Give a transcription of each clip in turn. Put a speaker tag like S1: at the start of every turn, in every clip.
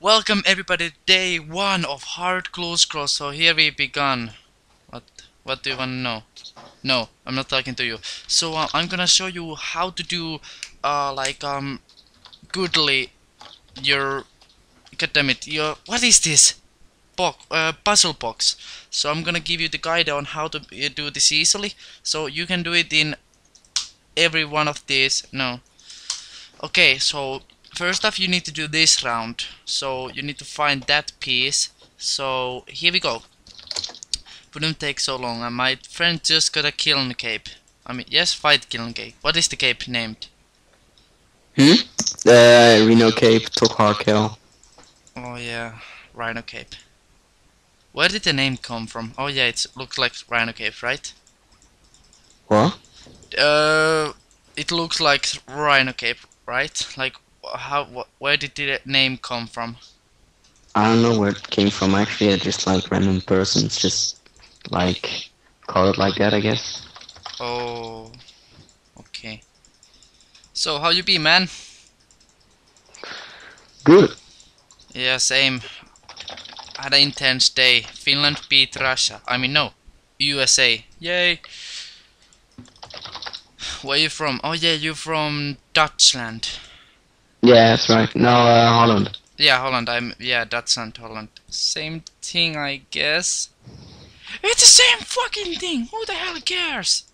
S1: Welcome everybody to day 1 of Hard Close Cross. So here we begun. What do you want to know? No, I'm not talking to you. So I'm gonna show you how to do goodly your goddammit, your what is this? Puzzle box. So I'm gonna give you the guide on how to do this easily. So you can do it in every one of these. No. Okay, so first off you need to do this round. So you need to find that piece. So here we go. Wouldn't take so long, and my friend just got a kiln cape. I mean, yes, fight kiln cape. What is the cape named?
S2: Reno Cape, took hard kill.
S1: Oh yeah, Rhino cape. Where did the name come from? Oh yeah, it looks like Rhino cape, right?
S2: What?
S1: It looks like Rhino cape, right? Like, where did the name come from?
S2: I don't know where it came from actually, I just like random persons just like call it like that, I guess.
S1: Oh, okay. So how you be, man?
S2: Good.
S1: Yeah, same. Had an intense day. Finland beat Russia. I mean, no, USA. Yay! Where you from? Oh yeah, you from Dutchland.
S2: Yeah, that's right. No, Holland.
S1: Yeah, Holland. Dutchland, Holland. Same thing, I guess. It's the same fucking thing. Who the hell cares?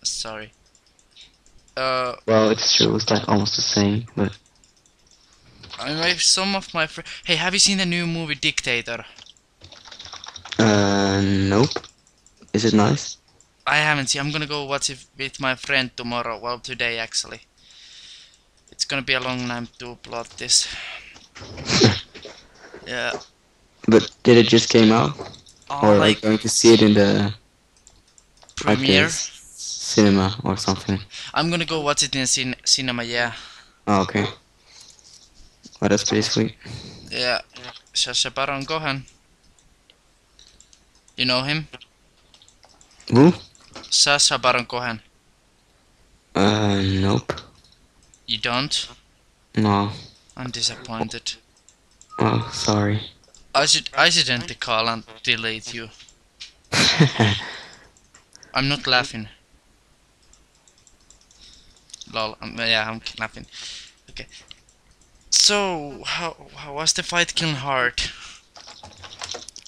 S1: Sorry.
S2: Well, it's true, it's like almost the same, but...
S1: Some of my friends. Hey, have you seen the new movie Dictator?
S2: Nope. Is it nice?
S1: I haven't seen. I'm gonna go watch it with my friend tomorrow. Well, today actually. It's gonna be a long time to plot this. Yeah.
S2: But did it just came out?
S1: Oh,
S2: Or are you
S1: like
S2: going to see it in the...
S1: premiere?
S2: Cinema or something?
S1: I'm gonna go watch it in cinema. Yeah.
S2: Oh, okay. Well, that's pretty sweet.
S1: Yeah. Sacha Baron Cohen. You know him?
S2: Who?
S1: Sacha Baron Cohen.
S2: Nope.
S1: You don't?
S2: No.
S1: I'm disappointed.
S2: Oh, sorry.
S1: I shouldn't call and delete you. I'm not laughing. Lol. Yeah, I'm laughing. Okay. So, how was the fight killing hard?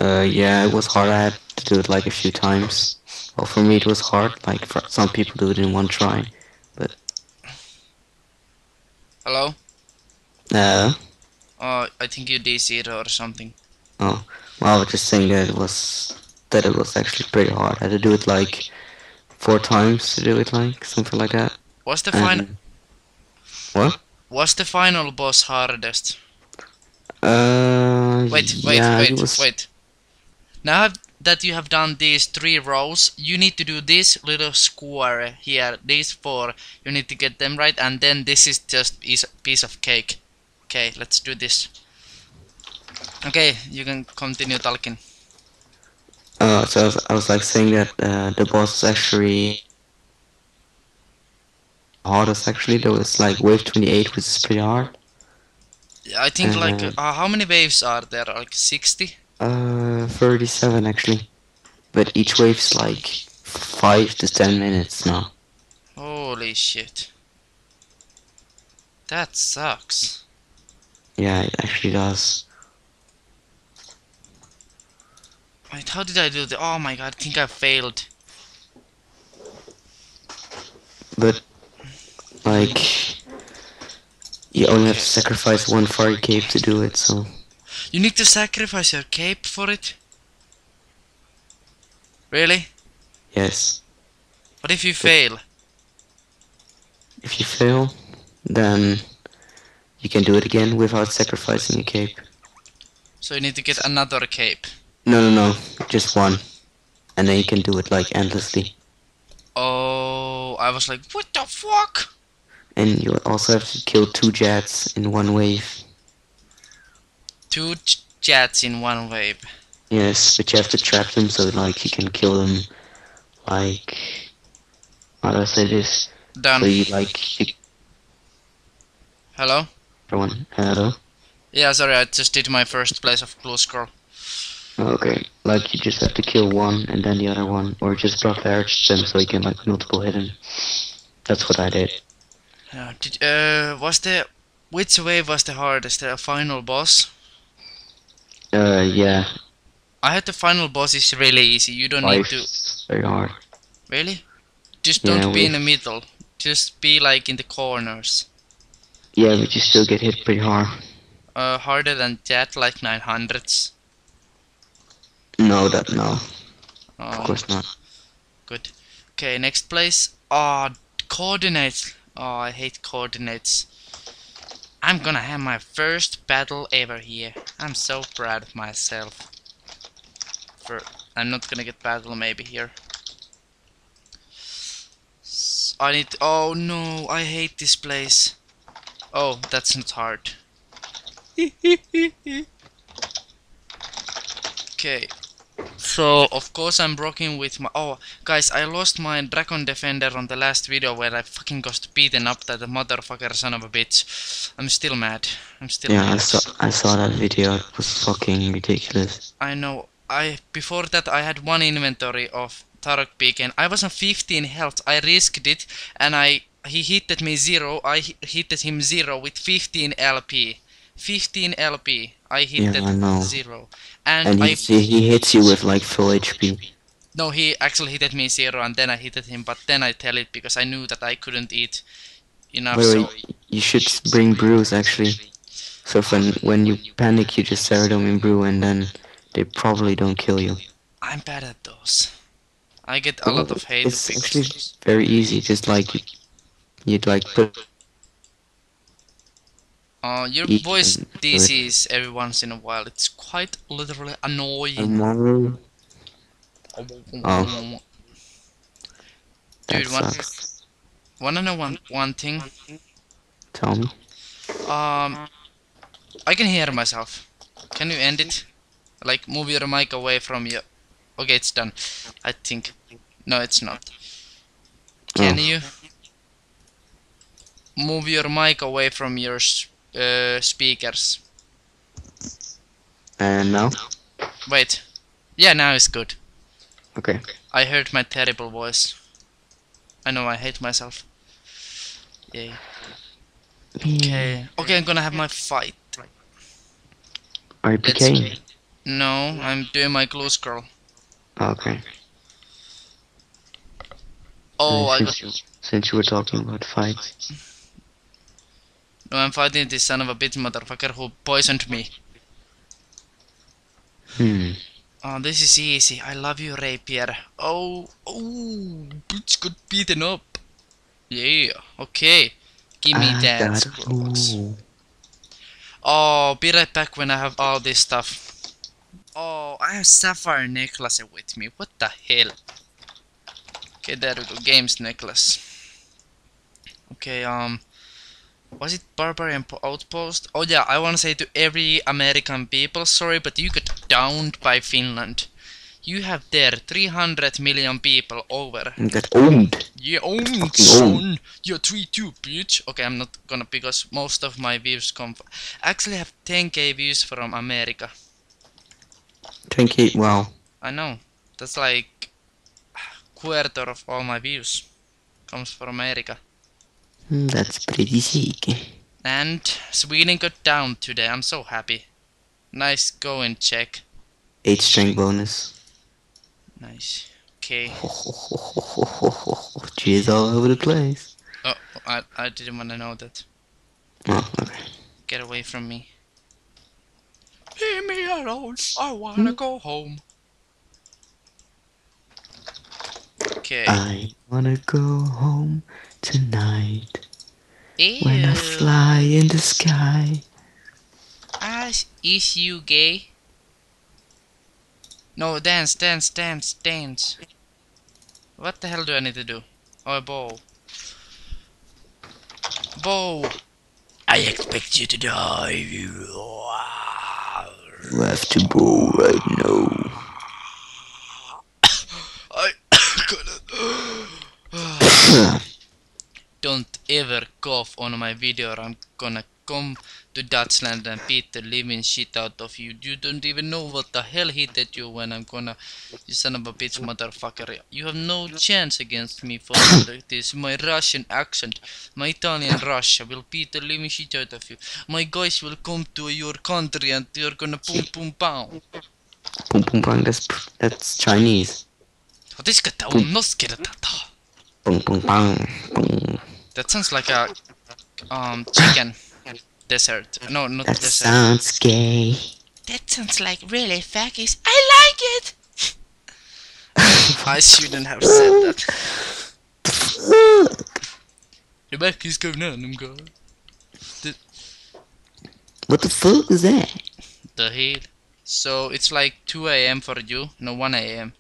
S2: Yeah, it was hard. I had to do it like a few times. Well, for me it was hard. Like, for some people do it in one try. But,
S1: Hello?
S2: uh,
S1: I think you DC'd or something.
S2: oh, well, I was just saying that it was actually pretty hard. I had to do it like 4 times to do it, like, something like that.
S1: Was the
S2: And, what?
S1: Was the final boss hardest?
S2: Yeah, it was...
S1: Wait. Now that you have done these 3 rows, you need to do this little square here, these 4. You need to get them right, and then this is just piece of cake. Okay, let's do this. Okay, you can continue talking.
S2: So I was like saying that, the boss is actually... hardest actually, there was like wave 28, which is pretty hard.
S1: I think like how many waves are there? Like 60?
S2: 37 actually. But each wave's like 5 to 10 minutes now.
S1: Holy shit. That sucks.
S2: Yeah, it actually does.
S1: Wait, how did I do that? Oh my god, I think I failed.
S2: But, like, you only have to sacrifice 1 fire cape to do it, so...
S1: You need to sacrifice your cape for it? Really?
S2: Yes.
S1: What if you fail?
S2: If you fail, then you can do it again without sacrificing a cape.
S1: So you need to get another cape.
S2: No, just 1. And then you can do it like endlessly.
S1: Oh, I was like, what the fuck?
S2: And you also have to kill 2 jets in 1 wave.
S1: 2 jets in 1 wave.
S2: Yes, but you have to trap them so like you can kill them like... how do I say this?
S1: Done.
S2: So you like...
S1: Hello?
S2: Everyone, hello?
S1: Yeah, sorry, I just did my first place of Blue Scroll.
S2: Okay, like you just have to kill one and then the other one, or just barrage them so you can like multiple hit them. That's what I did.
S1: Was the which wave was the hardest? The final boss?
S2: Yeah,
S1: I heard the final boss is really easy. You don't need
S2: life
S1: to
S2: is very hard.
S1: really. Just
S2: Yeah,
S1: don't be in the
S2: with
S1: middle. Just be like in the corners.
S2: yeah, but you still get hit pretty hard.
S1: Harder than that, like 900s.
S2: No, no, of
S1: Oh,
S2: course not.
S1: good. Okay, next place. Ah, coordinates. Oh, I hate coordinates. I'm gonna have my first battle ever here. I'm so proud of myself. I'm not gonna get battle maybe here. I need. Oh no, I hate this place. Oh, that's not hard. Okay. So of course I'm rocking with my. Oh, guys, I lost my Dragon Defender on the last video where I fucking got beaten up that motherfucker son of a bitch. I'm still mad. I'm still
S2: Yeah,
S1: mad.
S2: I saw that video. It was fucking ridiculous.
S1: I know. Before that I had one inventory of Tarok Peak and I was on 15 health. I risked it and he hit me 0. I hit him 0 with 15 LP. 15 LP. I hit
S2: Yeah, I know.
S1: 0. And
S2: And he hits you with like full HP.
S1: no, he actually hit me 0 and then I hit him, but then I tell it because I knew that I couldn't eat enough,
S2: Wait,
S1: so
S2: wait, you should bring brews actually. So when you panic, you just stare them in brew, and then they probably don't kill you.
S1: I'm bad at those. I get a
S2: Well,
S1: lot of hate
S2: it's
S1: because
S2: actually
S1: of those.
S2: very easy. Just like you'd like put
S1: Your
S2: eat
S1: voice
S2: and do it.
S1: DCs every once in a while. It's quite literally annoying.
S2: Tomorrow. Oh, that
S1: Dude,
S2: sucks.
S1: wanna know one thing?
S2: Tell me.
S1: I can hear myself. Can you end it? Like, move your mic away from you. Okay, it's done. I think. No, it's not. Can
S2: Oh,
S1: you move your mic away from your speakers?
S2: and now?
S1: Wait. Yeah, now it's good.
S2: Okay.
S1: I heard my terrible voice. I know I hate myself. Yay. Okay. Okay, I'm gonna have my fight.
S2: Are you
S1: Let's.
S2: PKing?
S1: No, I'm doing my glue scroll.
S2: Okay.
S1: Oh, I got.
S2: Since you were talking about fights.
S1: No, I'm fighting this son of a bitch motherfucker who poisoned me. Oh, this is easy. I love you, Rapier. Oh, bitch got beaten up. Yeah, okay. Give me
S2: I
S1: that
S2: got
S1: scrolls. Oh, be right back when I have all this stuff. Oh, I have Sapphire necklace with me. What the hell? Okay, there we go. Games necklace. Okay, was it Barbarian Outpost? Oh yeah, I wanna say to every American people, sorry, but you got downed by Finland. You have there 300 million people over.
S2: You got owned.
S1: Yeah, owned,
S2: Fucking
S1: son.
S2: owned.
S1: You're 3-2, bitch. Okay, I'm not gonna, because most of my views come from. I actually have 10k views from America.
S2: 10k, wow.
S1: I know. That's like quarter of all my views comes from America.
S2: That's pretty sick.
S1: And Sweden got down today. I'm so happy. Nice going, Czech.
S2: 8 strength bonus.
S1: Nice. Okay.
S2: Cheers all over the place.
S1: Oh, I didn't want to know that.
S2: Oh, okay.
S1: Get away from me. Leave me alone. I wanna go home. Okay.
S2: I wanna go home tonight.
S1: Ew.
S2: When I fly in the sky.
S1: Is you gay? No, dance, dance, dance, dance. What the hell do I need to do? Oh, a bow. Bow! I expect you to die.
S2: You have to go right now.
S1: I Don't ever cough on my video or I'm gonna come to Dutchland and beat the living shit out of you. You don't even know what the hell hit at you when I'm gonna, you son of a bitch motherfucker. You have no chance against me for this. My Russian accent, my Italian Russia will beat the living shit out of you. My guys will come to your country and you're gonna boom boom pow.
S2: Boom boom bang, that's Chinese. Boom boom boom bang. Boom.
S1: That sounds like a chicken dessert. No, not
S2: That
S1: dessert.
S2: sounds gay.
S1: That sounds like really faggies. I like it. I shouldn't have said that. The back is going on, I'm going.
S2: What the fuck is that?
S1: The hell. So it's like 2 a.m. for you, no 1 a.m.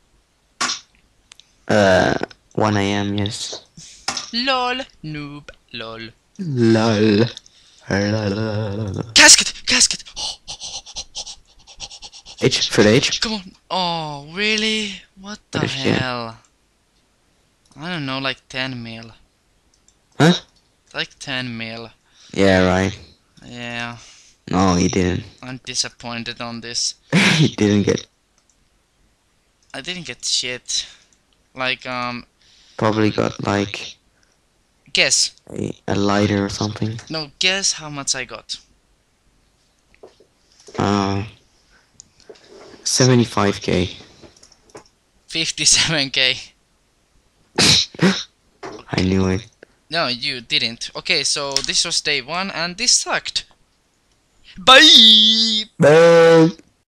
S2: 1 a.m. Yes.
S1: LOL, noob, lol.
S2: Lol.
S1: Casket, casket.
S2: H for the H.
S1: Come on. Oh, really? What the
S2: What is that?
S1: hell? I don't know, like 10 mil.
S2: Huh?
S1: Like 10 mil.
S2: Yeah, right.
S1: Yeah,
S2: No, he didn't.
S1: I'm disappointed on this.
S2: He didn't get.
S1: I didn't get shit. Like,
S2: Probably got like
S1: guess.
S2: a lighter or something.
S1: No, guess how much I got.
S2: 75k.
S1: 57k.
S2: I knew it.
S1: No, you didn't. Okay, so this was day 1 and this sucked. Bye!
S2: Bye.